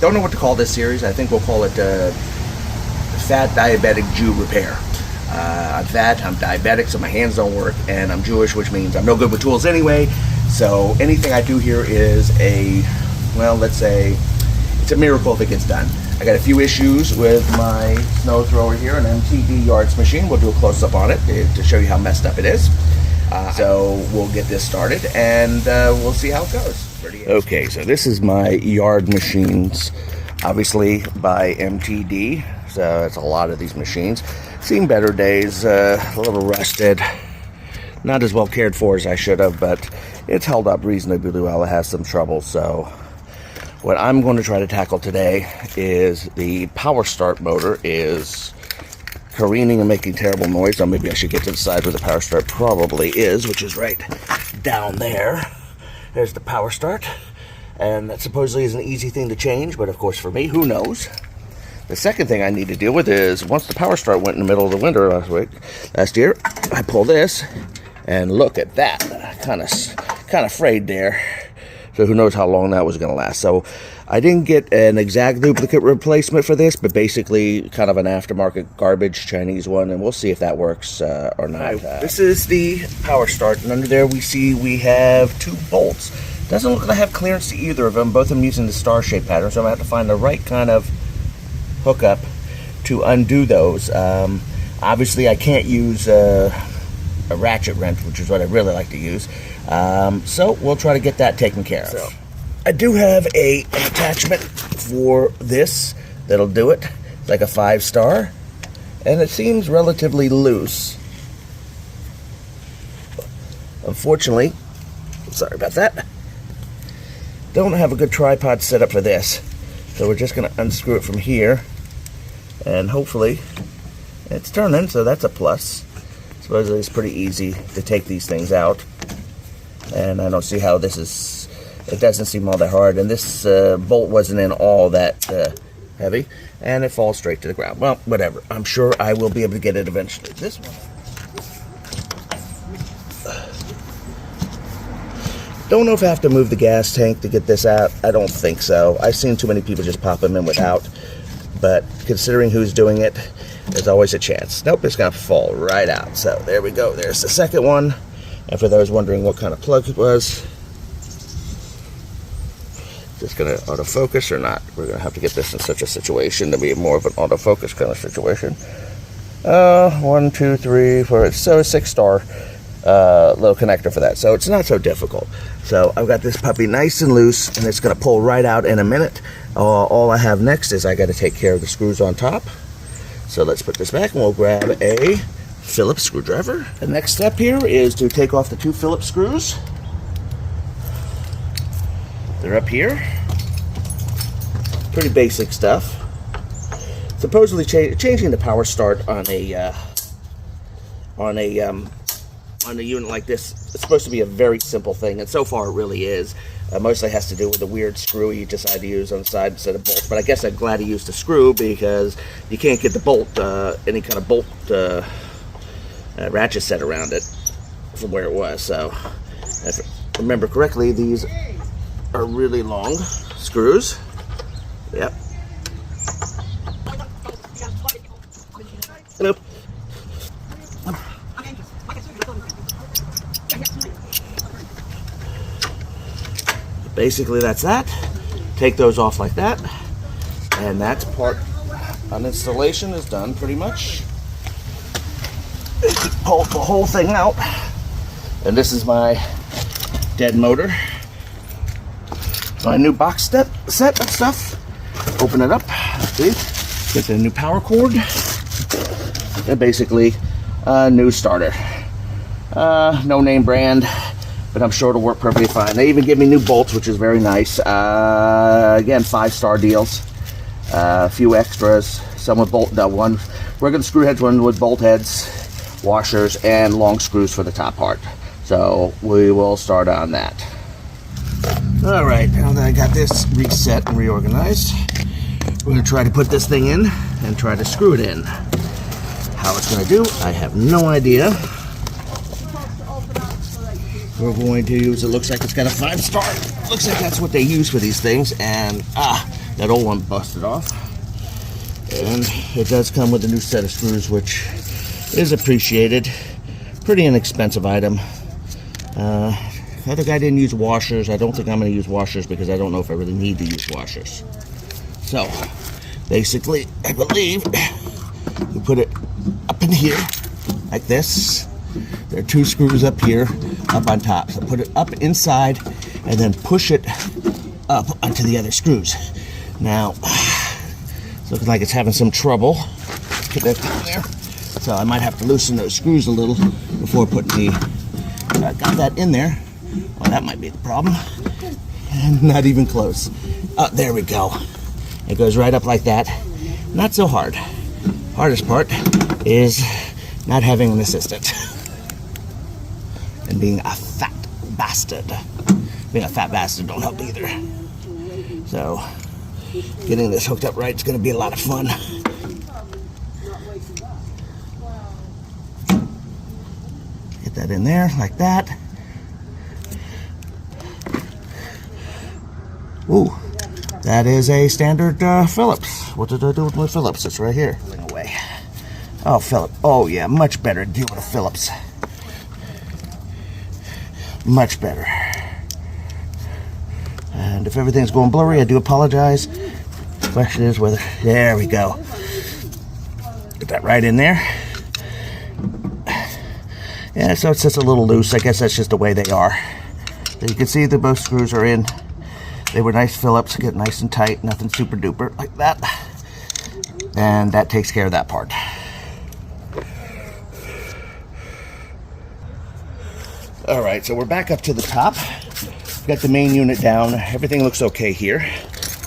don't know what to call this series. I think we'll call it Fat Diabetic Jew Repair. I'm fat, I'm diabetic, so my hands don't work, and I'm Jewish, which means I'm no good with tools anyway. So anything I do here is let's say, it's a miracle if it gets done. I got a few issues with my snow thrower here, an MTD Yard Machine. We'll do a close-up on it to show you how messed up it is. So we'll get this started, and we'll see how it goes. Okay, so this is my Yard Machines, obviously by MTD. So it's a lot of these machines. Seen better days, a little rusted, not as well cared for as I should have, but it's held up reasonably well. It has some trouble. So what I'm going to try to tackle today is the power start motor is careening and making terrible noise. So maybe I should get to the side where the power start probably is, which is right down there. There's the power start, and that supposedly is an easy thing to change, but of course for me, who knows? The second thing I need to deal with is once the power start went in the middle of the winter last year, I pull this, and look at that, kind of frayed there. So who knows how long that was going to last. So I didn't get an exact duplicate replacement for this, but basically kind of an aftermarket garbage Chinese one, and we'll see if that works or not. This is the power start, and under there we have 2 bolts. Doesn't look like I have clearance to either of them. Both of them using the star-shaped pattern, so I'm going to have to find the right kind of hookup to undo those. Obviously I can't use a ratchet wrench, which is what I really like to use. So we'll try to get that taken care of. So, I do have an attachment for this that'll do it. It's like a 5-star, and it seems relatively loose. Unfortunately, sorry about that, don't have a good tripod set up for this. So we're just going to unscrew it from here, and hopefully it's turning, so that's a plus. Supposedly it's pretty easy to take these things out, and I don't see how this is, it doesn't seem all that hard, and this bolt wasn't in all that heavy, and it falls straight to the ground. Well, whatever, I'm sure I will be able to get it eventually. This one, don't know if I have to move the gas tank to get this out. I don't think so. I've seen too many people just pop them in without, but considering who's doing it, there's always a chance. Nope, it's gonna fall right out. So there we go, there's the second one. And for those wondering what kind of plug it was, just gonna autofocus or not? We're gonna have to get this in such a situation to be more of an autofocus kind of situation. 1, 2, 3, 4, so a 6-star little connector for that, so it's not so difficult. So I've got this puppy nice and loose, and it's going to pull right out in a minute. All I have next is I got to take care of the screws on top. So let's put this back, and we'll grab a Phillips screwdriver. The next step here is to take off the 2 Phillips screws. They're up here. Pretty basic stuff. Supposedly changing the power start on a unit like this, it's supposed to be a very simple thing, and so far it really is. Mostly has to do with the weird screw you decide to use on the side instead of bolts, but I guess I'm glad he used a screw because you can't get the bolt, any kind of bolt ratchet set around it from where it was. So if I remember correctly, these are really long screws. Yep. Nope. Basically that's that. Take those off like that, and that's part on installation is done pretty much. Pull the whole thing out, and this is my dead motor. My new box set of stuff. Open it up, see? Get the new power cord, and basically a new starter. No name brand, but I'm sure it'll work perfectly fine. They even give me new bolts, which is very nice. Again, 5-star deals. A few extras, some with one regular screw heads, one with bolt heads, washers, and long screws for the top part. So we will start on that. All right, now that I got this reset and reorganized, we're going to try to put this thing in and try to screw it in. How it's going to do, I have no idea. We're going to use, it looks like it's got a 5-star. Looks like that's what they use for these things. And That old one busted off. And it does come with a new set of screws, which is appreciated. Pretty inexpensive item. I think I didn't use washers. I don't think I'm going to use washers because I don't know if I really need to use washers. So, basically, I believe you put it up in here, like this. There are 2 screws up here, up on top. So put it up inside, and then push it up onto the other screws. Now, it's looking like it's having some trouble connecting there. So I might have to loosen those screws a little before putting the, got that in there. Well, that might be the problem. And not even close. Oh, there we go. It goes right up like that. Not so hard. Hardest part is not having an assistant. And being a fat bastard. Being a fat bastard don't help either. So, getting this hooked up right is going to be a lot of fun. Get that in there like that. Ooh, that is a standard Phillips. What did I do with my Phillips? It's right here. Away. Oh, Phillips. Oh, yeah, much better to deal with a Phillips. Much better. And if everything's going blurry, I do apologize. The question is whether... There we go. Get that right in there. Yeah, so it's just a little loose. I guess that's just the way they are. So you can see that both screws are in. They were nice Phillips, get nice and tight, nothing super duper like that. And that takes care of that part. All right, so we're back up to the top. Got the main unit down. Everything looks okay here.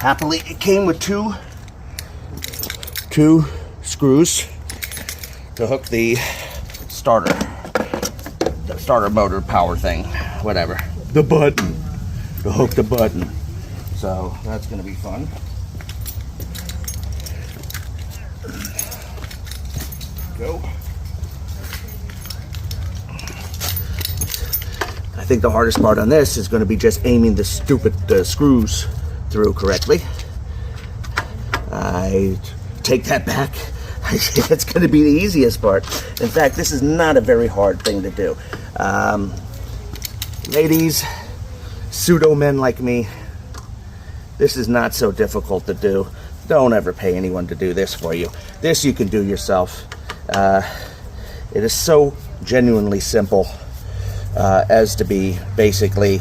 Happily, it came with two screws to hook the starter motor power thing, whatever. The button, to hook the button. So that's going to be fun. Go. I think the hardest part on this is going to be just aiming the stupid screws through correctly. I take that back. It's going to be the easiest part. In fact, this is not a very hard thing to do. Ladies, pseudo men like me, this is not so difficult to do. Don't ever pay anyone to do this for you. This you can do yourself. It is so genuinely simple as to be basically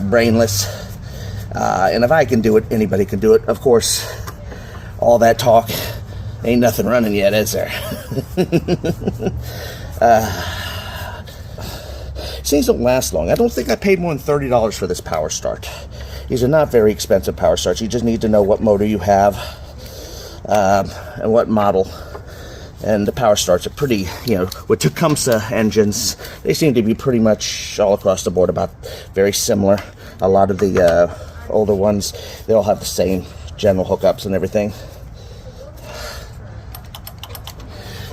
brainless. And if I can do it, anybody can do it. Of course, all that talk, ain't nothing running yet, is there? These don't last long. I don't think I paid more than $30 for this power start. These are not very expensive power starts. You just need to know what motor you have and what model. And the power starts are pretty, with Tecumseh engines, they seem to be pretty much all across the board about very similar. A lot of the older ones, they all have the same general hookups and everything.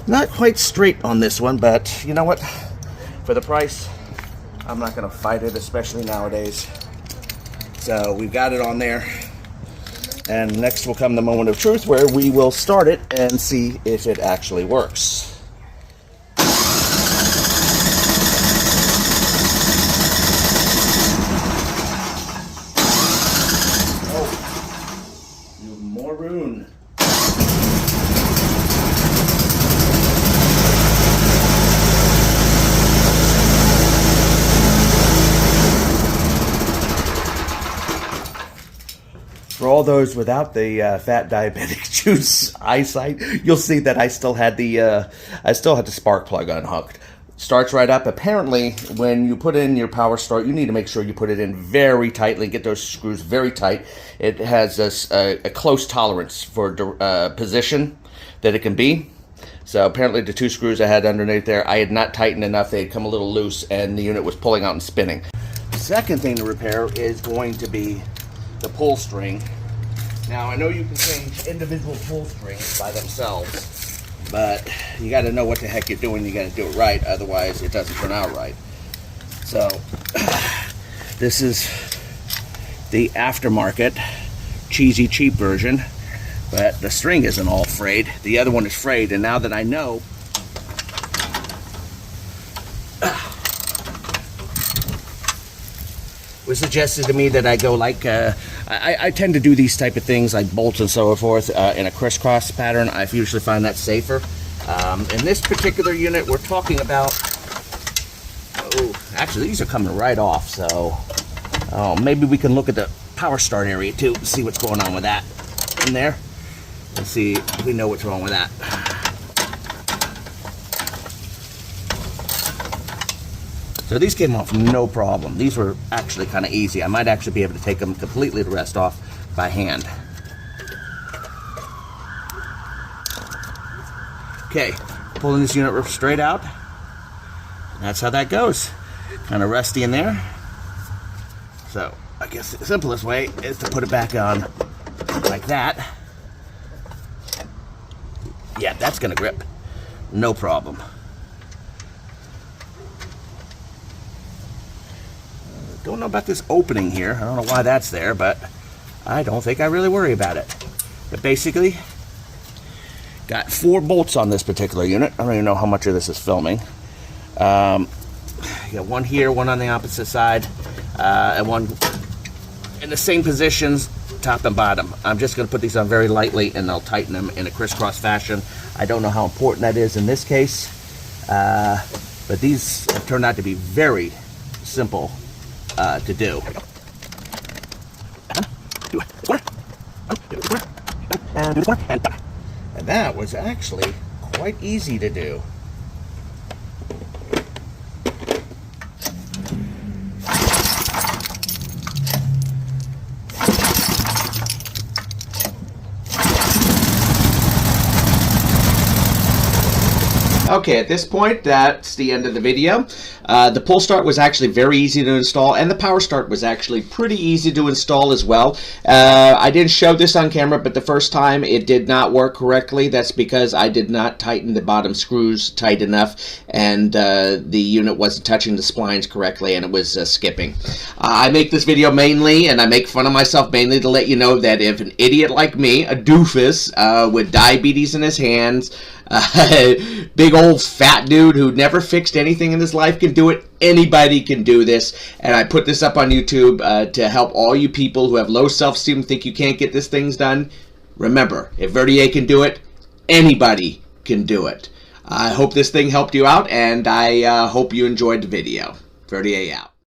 Not quite straight on this one, but you know what? For the price, I'm not going to fight it, especially nowadays. So we've got it on there. And next will come the moment of truth where we will start it and see if it actually works. Oh, you maroon. For all those without the fat diabetic juice eyesight, you'll see that I still had the spark plug unhooked. Starts right up. Apparently, when you put in your power start, you need to make sure you put it in very tightly. Get those screws very tight. It has a close tolerance for position that it can be. So apparently, the 2 screws I had underneath there, I had not tightened enough. They had come a little loose, and the unit was pulling out and spinning. The second thing to repair is going to be the pull string. Now I know you can change individual pull strings by themselves, but you got to know what the heck you're doing. You got to do it right, otherwise it doesn't turn out right. So this is the aftermarket cheesy, cheap version, but the string isn't all frayed. The other one is frayed, and now that I know, it was suggested to me that I go like, I tend to do these type of things like bolts and so forth in a crisscross pattern. I usually find that safer. In this particular unit, we're talking about, oh, actually these are coming right off, so maybe we can look at the power start area too, see what's going on with that in there. Let's see if we know what's wrong with that. So these came off no problem. These were actually kind of easy. I might actually be able to take them completely the rest off by hand. Okay, pulling this unit straight out. That's how that goes. Kind of rusty in there. So I guess the simplest way is to put it back on like that. Yeah, that's gonna grip. No problem. Don't know about this opening here. I don't know why that's there, but I don't think I really worry about it. But basically, got 4 bolts on this particular unit. I don't even know how much of this is filming. You got one here, one on the opposite side, and one in the same positions, top and bottom. I'm just going to put these on very lightly, and I'll tighten them in a crisscross fashion. I don't know how important that is in this case, but these have turned out to be very simple to do. And that was actually quite easy to do. Okay, at this point, that's the end of the video. The pull start was actually very easy to install, and the power start was actually pretty easy to install as well. I didn't show this on camera, but the first time it did not work correctly. That's because I did not tighten the bottom screws tight enough, and the unit wasn't touching the splines correctly, and it was skipping. I make this video mainly, and I make fun of myself mainly to let you know that if an idiot like me, a doofus with diabetes in his hands, big old fat dude who never fixed anything in his life can do it, anybody can do this. And I put this up on YouTube to help all you people who have low self-esteem, think you can't get these things done. Remember, if Verdier can do it, anybody can do it. I hope this thing helped you out, and I hope you enjoyed the video. Verdier out.